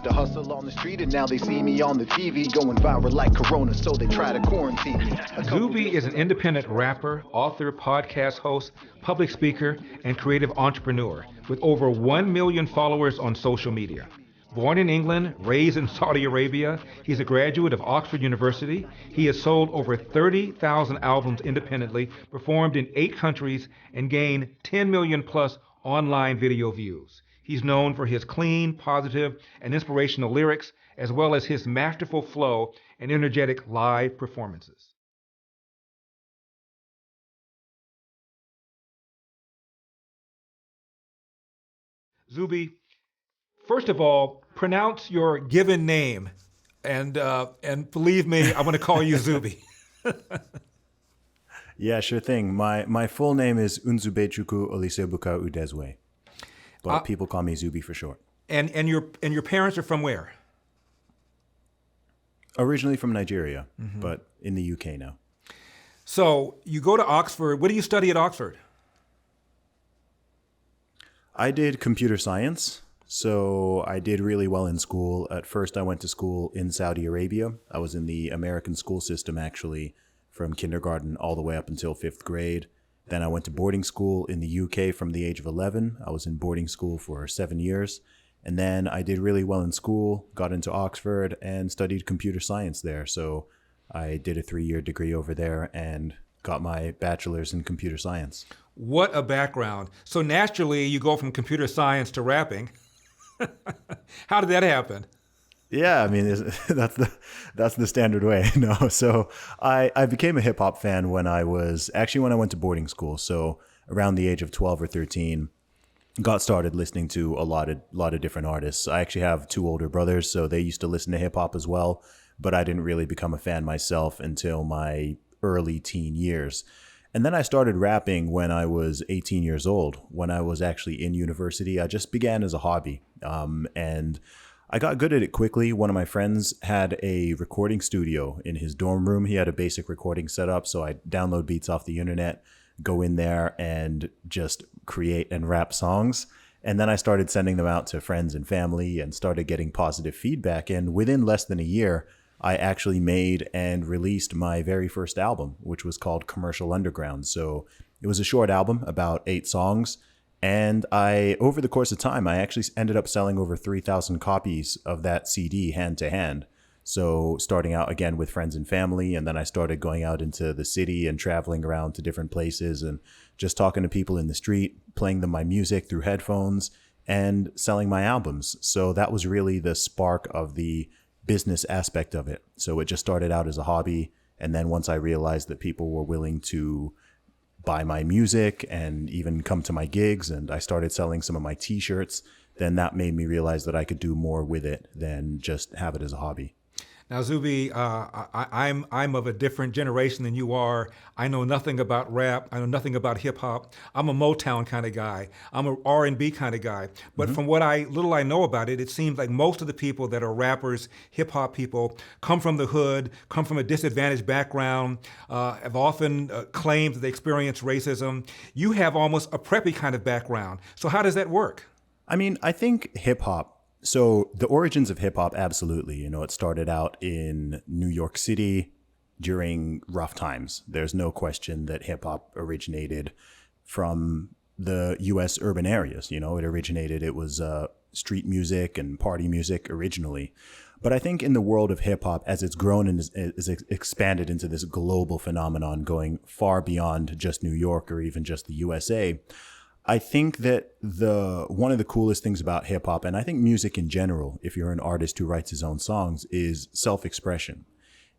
Used to hustle on the street and now they see me on the TV going viral like Corona, so they try to quarantine me. Zuby is an independent rapper, author, podcast host, public speaker, and creative entrepreneur with over 1 million followers on social media. Born in England, raised in Saudi Arabia, he's a graduate of Oxford University. He has sold over 30,000 albums independently, performed in 8 countries, and gained 10 million plus online video views. He's known for his clean, positive, and inspirational lyrics, as well as his masterful flow and energetic live performances. Zuby, first of all, pronounce your given name, and believe me, I'm going to call you Zuby. Yeah, sure thing. My full name is Unzubechuku Olisebuka Udezwe, but people call me Zuby for short. And your parents are from where? Originally from Nigeria, but in the UK now. So you go to Oxford. What do you study at Oxford? I did computer science. So I did really well in school. At first, I went to school in Saudi Arabia. I was in the American school system, actually, from kindergarten all the way up until 5th grade. Then I went to boarding school in the UK from the age of 11. I was in boarding school for 7 years. And then I did really well in school, got into Oxford, and studied computer science there. So I did a 3-year degree over there and got my bachelor's in computer science. What a background. So naturally, you go from computer science to rapping. How did that happen? Yeah, I mean, that's the standard way. No, so I became a hip hop fan when I went to boarding school. So around the age of 12 or 13, got started listening to a lot of different artists. I actually have 2 older brothers, so they used to listen to hip hop as well. But I didn't really become a fan myself until my early teen years. And then I started rapping when I was 18 years old. When I was actually in university, I just began as a hobby. And I got good at it quickly. One of my friends had a recording studio in his dorm room. He had a basic recording setup. So I'd download beats off the internet, go in there and just create and rap songs. And then I started sending them out to friends and family and started getting positive feedback. And within less than a year, I actually made and released my very first album, which was called Commercial Underground. So it was a short album, about 8 songs. And over the course of time, I actually ended up selling over 3,000 copies of that CD hand to hand. So starting out again with friends and family, and then I started going out into the city and traveling around to different places and just talking to people in the street, playing them my music through headphones and selling my albums. So that was really the spark of the business aspect of it. So it just started out as a hobby. And then once I realized that people were willing to buy my music and even come to my gigs, and I started selling some of my t-shirts, then that made me realize that I could do more with it than just have it as a hobby. Now, Zuby, I'm of a different generation than you are. I know nothing about rap. I know nothing about hip hop. I'm a Motown kind of guy. I'm a R&B kind of guy. But from what little I know about it, it seems like most of the people that are rappers, hip hop people, come from the hood, come from a disadvantaged background, have often claimed that they experience racism. You have almost a preppy kind of background. So how does that work? I mean, I think hip hop. So the origins of hip hop, absolutely. It started out in New York City during rough times. There's no question that hip hop originated from the U.S. urban areas. It was street music and party music originally. But I think in the world of hip hop, as it's grown and is expanded into this global phenomenon going far beyond just New York or even just the USA, I think that one of the coolest things about hip hop, and I think music in general, if you're an artist who writes his own songs, is self-expression.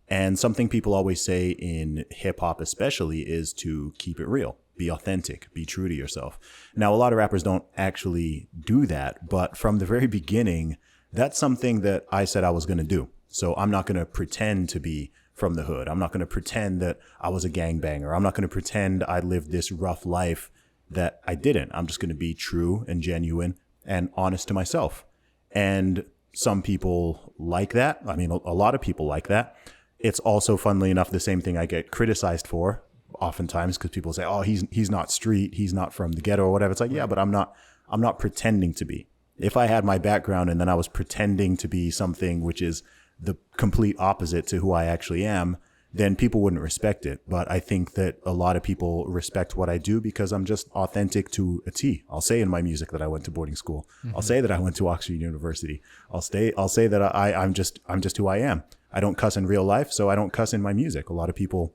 And something people always say in hip hop especially is to keep it real, be authentic, be true to yourself. Now, a lot of rappers don't actually do that, but from the very beginning, that's something that I said I was going to do. So I'm not going to pretend to be from the hood. I'm not going to pretend that I was a gangbanger. I'm not going to pretend I lived this rough life that I didn't. I'm just going to be true and genuine and honest to myself. And some people like that. I mean, a lot of people like that. It's also, funnily enough, the same thing I get criticized for oftentimes, because people say, oh, he's not street, he's not from the ghetto or whatever. It's like, yeah, but I'm not pretending to be. If I had my background and then I was pretending to be something which is the complete opposite to who I actually am, then people wouldn't respect it. But I think that a lot of people respect what I do because I'm just authentic to a T. I'll say in my music that I went to boarding school. Mm-hmm. I'll say that I went to Oxford University. I'll say that I'm just who I am. I don't cuss in real life, so I don't cuss in my music. A lot of people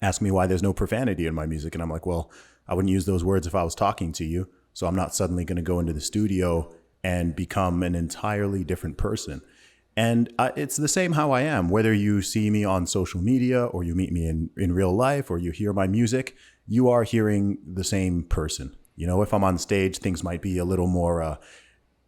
ask me why there's no profanity in my music, and I'm like, well, I wouldn't use those words if I was talking to you. So I'm not suddenly going to go into the studio and become an entirely different person. And it's the same how I am, whether you see me on social media or you meet me in real life or you hear my music, you are hearing the same person. You know, if I'm on stage, things might be a little more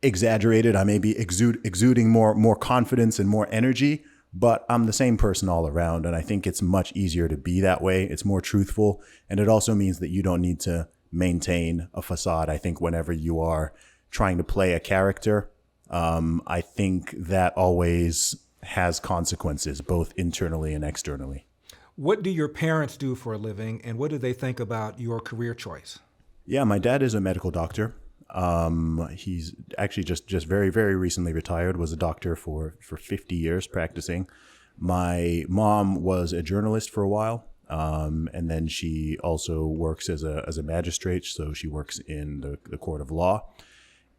exaggerated. I may be exuding more confidence and more energy, but I'm the same person all around. And I think it's much easier to be that way. It's more truthful. And it also means that you don't need to maintain a facade. I think whenever you are trying to play a character, I think that always has consequences, both internally and externally. What do your parents do for a living, and what do they think about your career choice? Yeah, my dad is a medical doctor. He's actually just very, very recently retired, was a doctor for 50 years practicing. My mom was a journalist for a while, and then she also works as a magistrate, so she works in the court of law.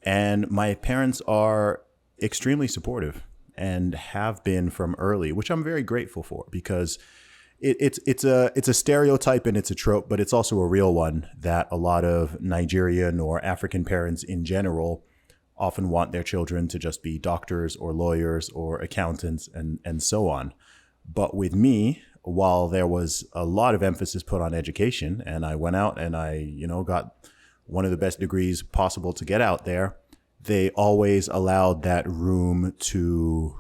And my parents are extremely supportive and have been from early, which I'm very grateful for, because it's a stereotype and it's a trope, but it's also a real one that a lot of Nigerian or African parents in general often want their children to just be doctors or lawyers or accountants and so on. But with me, while there was a lot of emphasis put on education, and I went out and I, got one of the best degrees possible to get out there, they always allowed that room to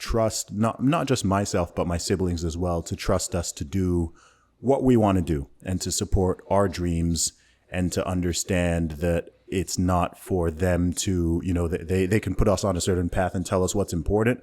trust, not just myself, but my siblings as well, to trust us to do what we want to do and to support our dreams and to understand that it's not for them to, they can put us on a certain path and tell us what's important,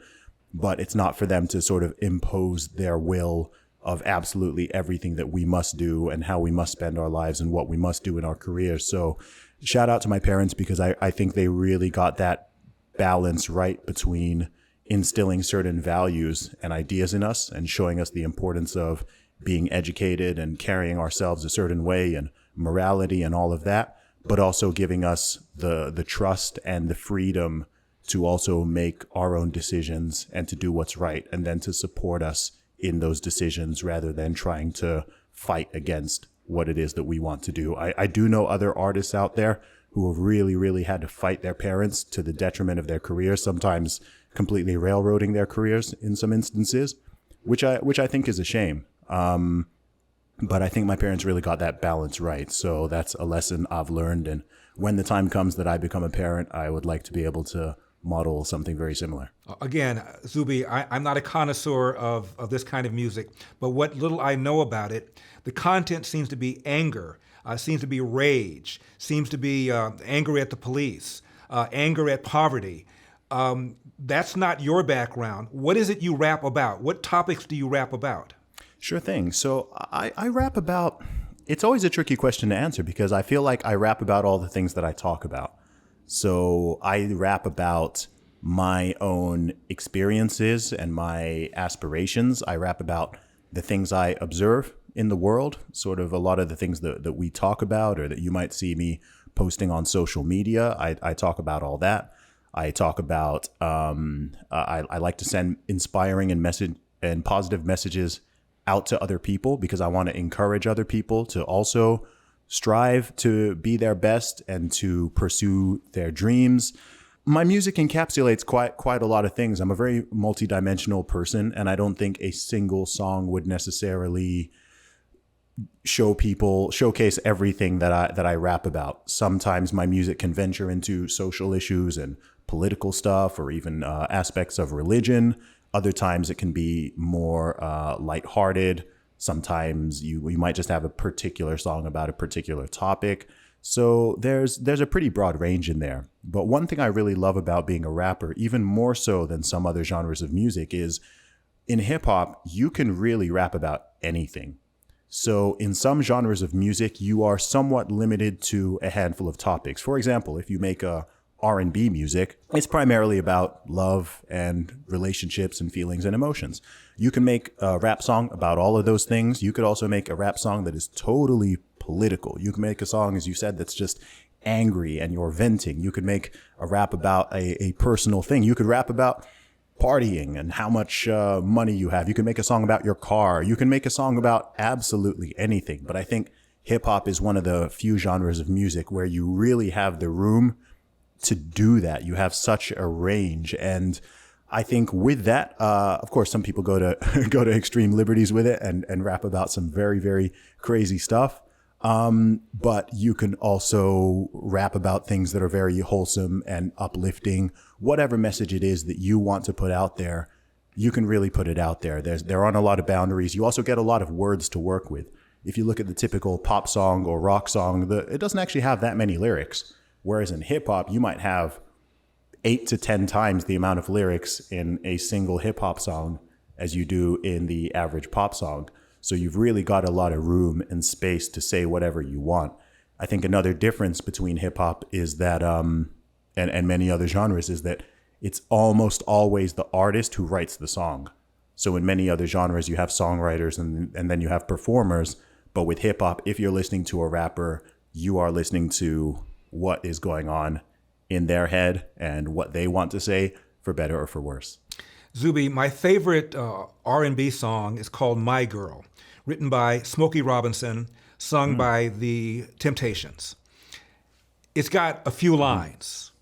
but it's not for them to sort of impose their will of absolutely everything that we must do and how we must spend our lives and what we must do in our careers. So shout out to my parents, because I think they really got that balance right between instilling certain values and ideas in us and showing us the importance of being educated and carrying ourselves a certain way and morality and all of that, but also giving us the trust and the freedom to also make our own decisions and to do what's right, and then to support us in those decisions rather than trying to fight against what it is that we want to do. I do know other artists out there who have really, really had to fight their parents to the detriment of their careers, sometimes completely railroading their careers in some instances, which I think is a shame. But I think my parents really got that balance right. So that's a lesson I've learned. And when the time comes that I become a parent, I would like to be able to model something very similar. Again, Zubi, I'm not a connoisseur of this kind of music, but what little I know about it, the content seems to be anger, seems to be rage, seems to be anger at the police, anger at poverty. That's not your background. What is it you rap about? What topics do you rap about? Sure thing. So I rap about, it's always a tricky question to answer because I feel like I rap about all the things that I talk about. So I rap about my own experiences and my aspirations. I rap about the things I observe in the world, sort of a lot of the things that we talk about or that you might see me posting on social media. I talk about all that. I talk about, I like to send inspiring and positive messages out to other people because I want to encourage other people to also strive to be their best and to pursue their dreams. My music encapsulates quite a lot of things. I'm a very multidimensional person, and I don't think a single song would necessarily showcase everything that I rap about. Sometimes my music can venture into social issues and political stuff, or even aspects of religion. Other times it can be more lighthearted. Sometimes you might just have a particular song about a particular topic. So there's a pretty broad range in there. But one thing I really love about being a rapper, even more so than some other genres of music, is in hip hop, you can really rap about anything. So in some genres of music, you are somewhat limited to a handful of topics. For example, if you make a R&B music, it's primarily about love and relationships and feelings and emotions. You can make a rap song about all of those things. You could also make a rap song that is totally political. You can make a song, as you said, that's just angry and you're venting. You could make a rap about a personal thing. You could rap about partying and how much money you have. You can make a song about your car. You can make a song about absolutely anything. But I think hip hop is one of the few genres of music where you really have the room to do that. You have such a range. And I think with that, of course, some people go to go to extreme liberties with it and rap about some very, very crazy stuff. But you can also rap about things that are very wholesome and uplifting. Whatever message it is that you want to put out there, you can really put it out there. There aren't a lot of boundaries. You also get a lot of words to work with. If you look at the typical pop song or rock song, it doesn't actually have that many lyrics. Whereas in hip hop, you might have 8 to 10 times the amount of lyrics in a single hip hop song as you do in the average pop song. So you've really got a lot of room and space to say whatever you want. I think another difference between hip hop is that, and many other genres, is that it's almost always the artist who writes the song. So in many other genres, you have songwriters and then you have performers. But with hip hop, if you're listening to a rapper, you are listening to what is going on in their head and what they want to say, for better or for worse. Zuby, my favorite R&B song is called My Girl, written by Smokey Robinson, sung by the Temptations. It's got a few lines.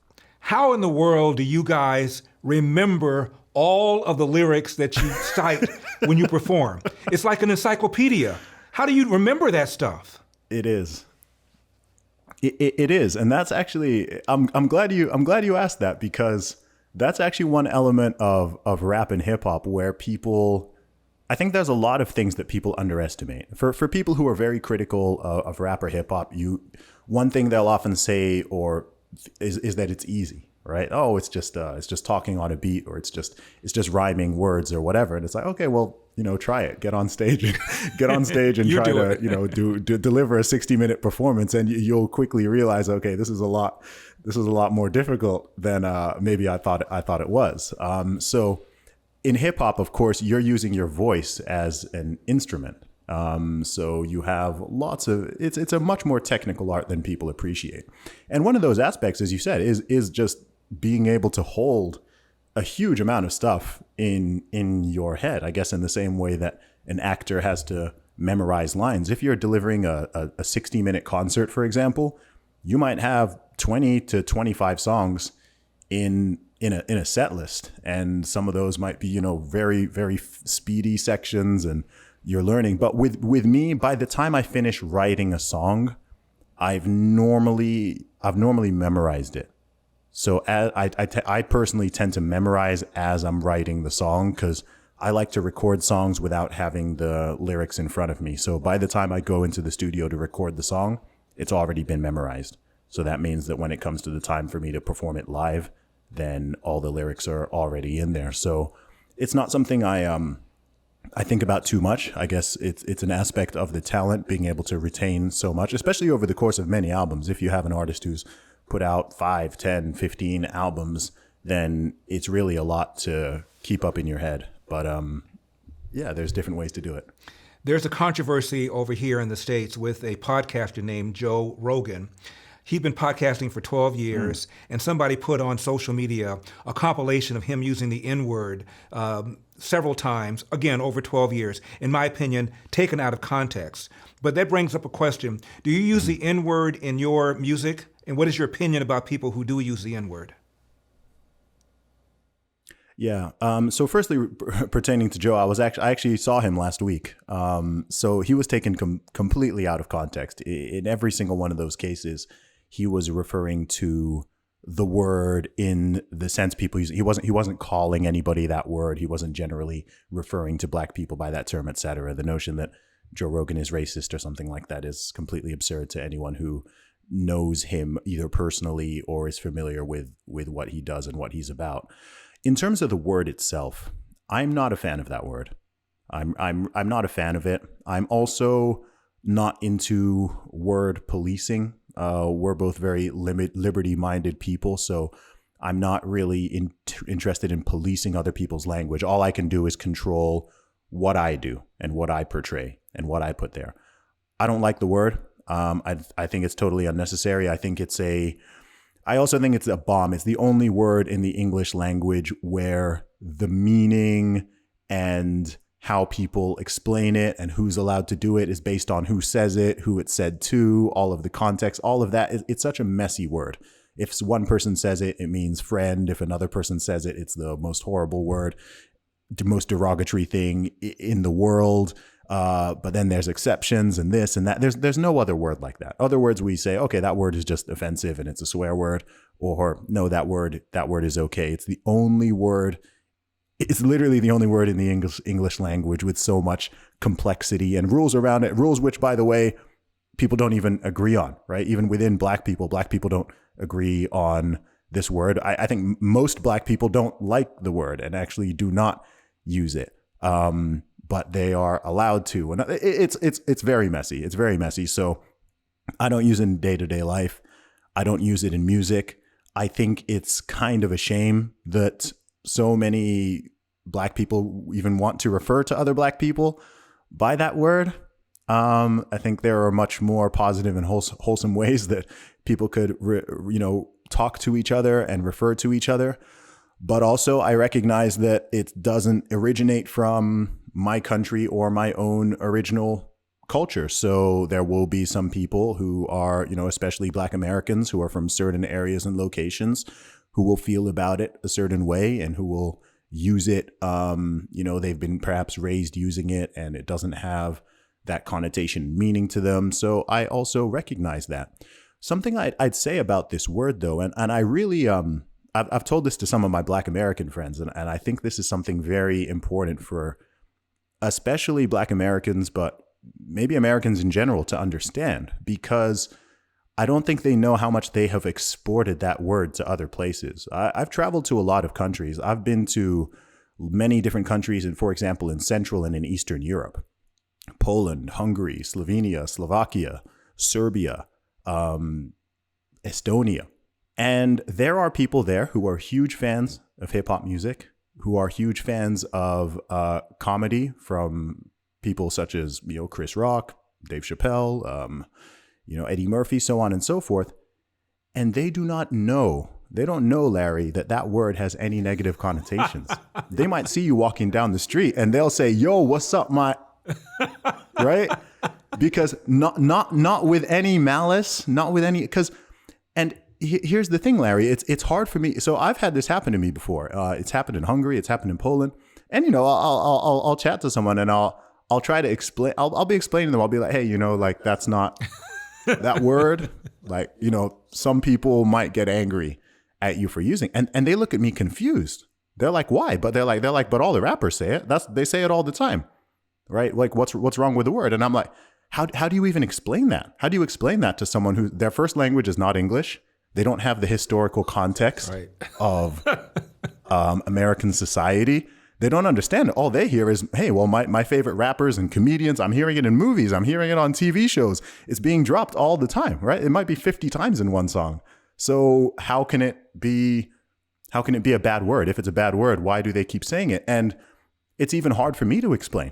How in the world do you guys remember all of the lyrics that you cite when you perform? It's like an encyclopedia. How do you remember that stuff? It is. It is, and that's actually I'm glad you asked that, because that's actually one element of rap and hip hop where people, I think there's a lot of things that people underestimate. For people who are very critical of rap or hip hop, one thing they'll often say is that it's easy, right? Oh, it's just talking on a beat, or it's just rhyming words or whatever. And it's like, okay, well, try it. Get on stage and try to deliver a 60-minute performance, and you'll quickly realize, okay, this is a lot more difficult than maybe I thought it was. So in hip hop, of course, you're using your voice as an instrument. So you have it's a much more technical art than people appreciate. And one of those aspects, as you said, is just being able to hold a huge amount of stuff in your head, I guess, in the same way that an actor has to memorize lines. If you're delivering a 60-minute concert, for example, you might have 20 to 25 songs in a set list, and some of those might be very, very speedy sections, and you're learning. But with me, by the time I finish writing a song, I've normally memorized it. So I personally tend to memorize as I'm writing the song, because I like to record songs without having the lyrics in front of me. So by the time I go into the studio to record the song, it's already been memorized. So that means that when it comes to the time for me to perform it live, then all the lyrics are already in there. So it's not something I think about too much. I guess it's an aspect of the talent, being able to retain so much, especially over the course of many albums. If you have an artist who's put out 5, 10, 15 albums, then it's really a lot to keep up in your head. But yeah, there's different ways to do it. There's a controversy over here in the States with a podcaster named Joe Rogan. He'd been podcasting for 12 years, and somebody put on social media a compilation of him using the N-word several times, again, over 12 years, in my opinion, taken out of context. But that brings up a question. Do you use the N-word in your music? And what is your opinion about people who do use the N-word? Yeah. So firstly, pertaining to Joe, I actually saw him last week. So he was taken completely out of context. In every single one of those cases, he was referring to the word in the sense people use. He wasn't calling anybody that word. He wasn't generally referring to black people by that term, etc. The notion that Joe Rogan is racist or something like that is completely absurd to anyone who knows him either personally or is familiar with what he does and what he's about. In terms of the word itself, I'm not a fan of that word. I'm not a fan of it. I'm also not into word policing. We're both very liberty-minded people, so I'm not really interested in policing other people's language. All I can do is control what I do and what I portray and what I put there. I don't like the word. I think it's totally unnecessary. I also think it's a bomb. It's the only word in the English language where the meaning and how people explain it and who's allowed to do it is based on who says it, who it's said to, all of the context, all of that. It's such a messy word. If one person says it, it means friend. If another person says it, it's the most horrible word, the most derogatory thing in the world. But then there's exceptions and this and that. There's no other word like that. Other words we say, okay, that word is just offensive and it's a swear word, or no, that word is okay. It's the only word. It's literally the only word in the English language with so much complexity and rules around it. Rules which, by the way, people don't even agree on, right? Even within Black people don't agree on this word. I think most Black people don't like the word and actually do not use it. But they are allowed to. And it's very messy. It's very messy. So I don't use it in day-to-day life. I don't use it in music. I think it's kind of a shame that so many Black people even want to refer to other Black people by that word. I think there are much more positive and wholesome ways that people could, talk to each other and refer to each other. But also I recognize that it doesn't originate from my country or my own original culture. So there will be some people who are, especially Black Americans who are from certain areas and locations who will feel about it a certain way and who will use it. They've been perhaps raised using it and it doesn't have that connotation meaning to them. So I also recognize that. Something I'd say about this word though, and I really, I've told this to some of my Black American friends, and I think this is something very important for especially Black Americans, but maybe Americans in general to understand, because I don't think they know how much they have exported that word to other places. I've traveled to a lot of countries. I've been to many different countries, and for example, in Central and in Eastern Europe, Poland, Hungary, Slovenia, Slovakia, Serbia, Estonia. And there are people there who are huge fans of hip hop music, who are huge fans of comedy from people such as, Chris Rock, Dave Chappelle, Eddie Murphy, so on and so forth. And they don't know, Larry, that word has any negative connotations. They might see you walking down the street and they'll say, yo, what's up, my, right? Because not with any malice, not with any, and here's the thing, Larry, it's hard for me. So I've had this happen to me before. It's happened in Hungary. It's happened in Poland. And, I'll chat to someone and I'll try to explain. I'll be explaining to them. I'll be like, hey, that's not that word. Like, some people might get angry at you for using, and they look at me confused. They're like, why? But they're like, but all the rappers say it. They say it all the time, right? Like, what's wrong with the word? And I'm like, how do you even explain that? How do you explain that to someone who their first language is not English? They don't have the historical context of American society. They don't understand it. All they hear is, hey, well, my favorite rappers and comedians, I'm hearing it in movies. I'm hearing it on TV shows. It's being dropped all the time, right? It might be 50 times in one song. So how can it be a bad word? If it's a bad word, why do they keep saying it? And it's even hard for me to explain,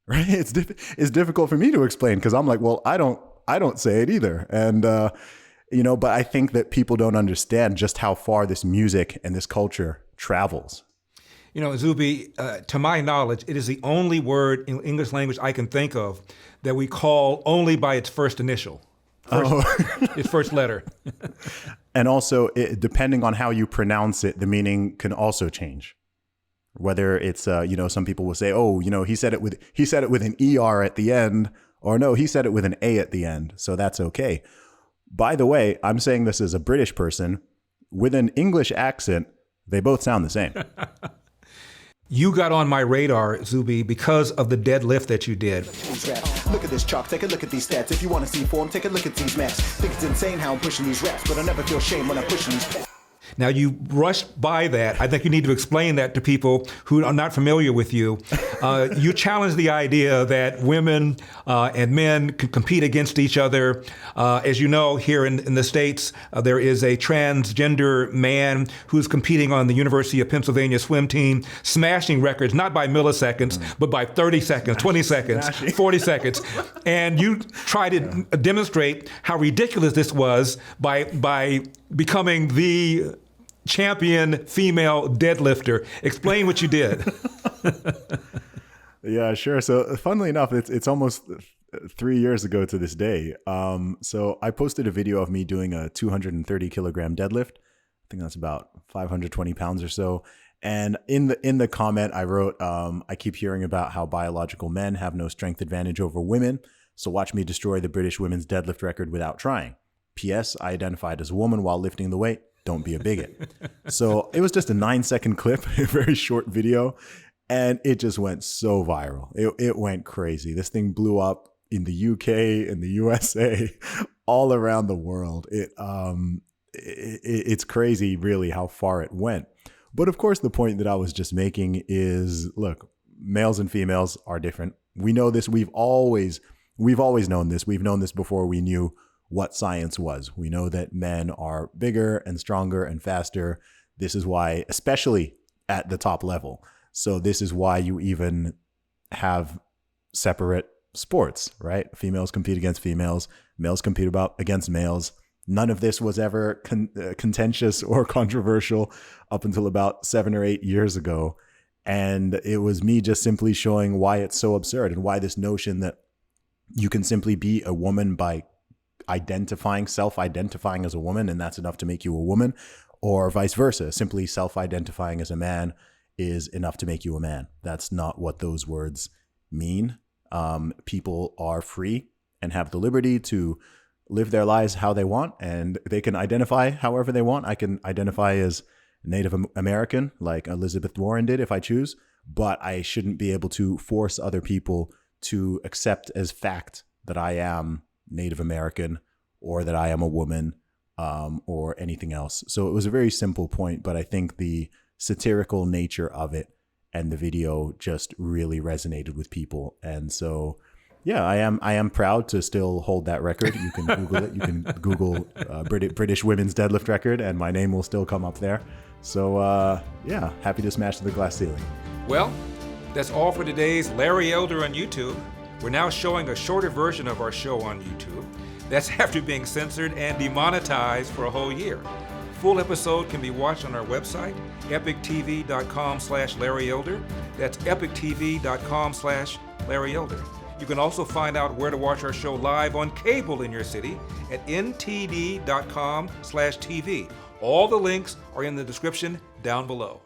right? It's difficult for me to explain because I'm like, well, I don't say it either. And, but I think that people don't understand just how far this music and this culture travels. Zubi, to my knowledge, it is the only word in English language I can think of that we call only by its first initial, its first letter. And also, depending on how you pronounce it, the meaning can also change. Whether it's, some people will say, oh, he said it with an ER at the end, or no, he said it with an A at the end. So that's okay. By the way, I'm saying this as a British person. With an English accent, they both sound the same. You got on my radar, Zubi, because of the deadlift that you did. Look at this chalk, take a look at these stats. If you want to see form, take a look at these maps. Think it's insane how I'm pushing these raps, but I never feel shame when I'm pushing these. Now, you rushed by that. I think you need to explain that to people who are not familiar with you. You challenge the idea that women and men can compete against each other. As you know, here in the States, there is a transgender man who's competing on the University of Pennsylvania swim team, smashing records, not by milliseconds, but by 30 seconds, 20 seconds, 40 seconds. And you try to demonstrate how ridiculous this was by becoming the champion female deadlifter. Explain what you did. Yeah, sure. So funnily enough, it's almost 3 years ago to this day. So I posted a video of me doing a 230 kilogram deadlift. I think that's about 520 pounds or so. And in the comment, I wrote, I keep hearing about how biological men have no strength advantage over women. So watch me destroy the British women's deadlift record without trying. P.S. I identified as a woman while lifting the weight. Don't be a bigot. So it was just a 9-second clip, a very short video. And it just went so viral. It went crazy. This thing blew up in the UK, in the USA, all around the world. It's crazy, really, how far it went. But of course, the point that I was just making is, look, males and females are different. We know this. We've always known this. We've known this before we knew what science was. We know that men are bigger and stronger and faster. This is why, especially at the top level. So this is why you even have separate sports, right? Females compete against females. Males compete against males. None of this was ever contentious or controversial up until about 7 or 8 years ago. And it was me just simply showing why it's so absurd and why this notion that you can simply be a woman by self-identifying as a woman, and that's enough to make you a woman, or vice versa, simply self-identifying as a man is enough to make you a man. That's not what those words mean. People are free and have the liberty to live their lives how they want, and they can identify however they want. I can identify as Native American, like Elizabeth Warren did, if I choose, but I shouldn't be able to force other people to accept as fact that I am Native American or that I am a woman, or anything else. So it was a very simple point, but I think the satirical nature of it and the video just really resonated with people. And so, yeah, I am proud to still hold that record. You can Google it. You can Google British women's deadlift record, and my name will still come up there. So, yeah, happy to smash the glass ceiling. Well, that's all for today's Larry Elder on YouTube. We're now showing a shorter version of our show on YouTube. That's after being censored and demonetized for a whole year. Full episode can be watched on our website, epictv.com/Larry Elder. That's epictv.com/Larry Elder. You can also find out where to watch our show live on cable in your city at ntd.com/TV. All the links are in the description down below.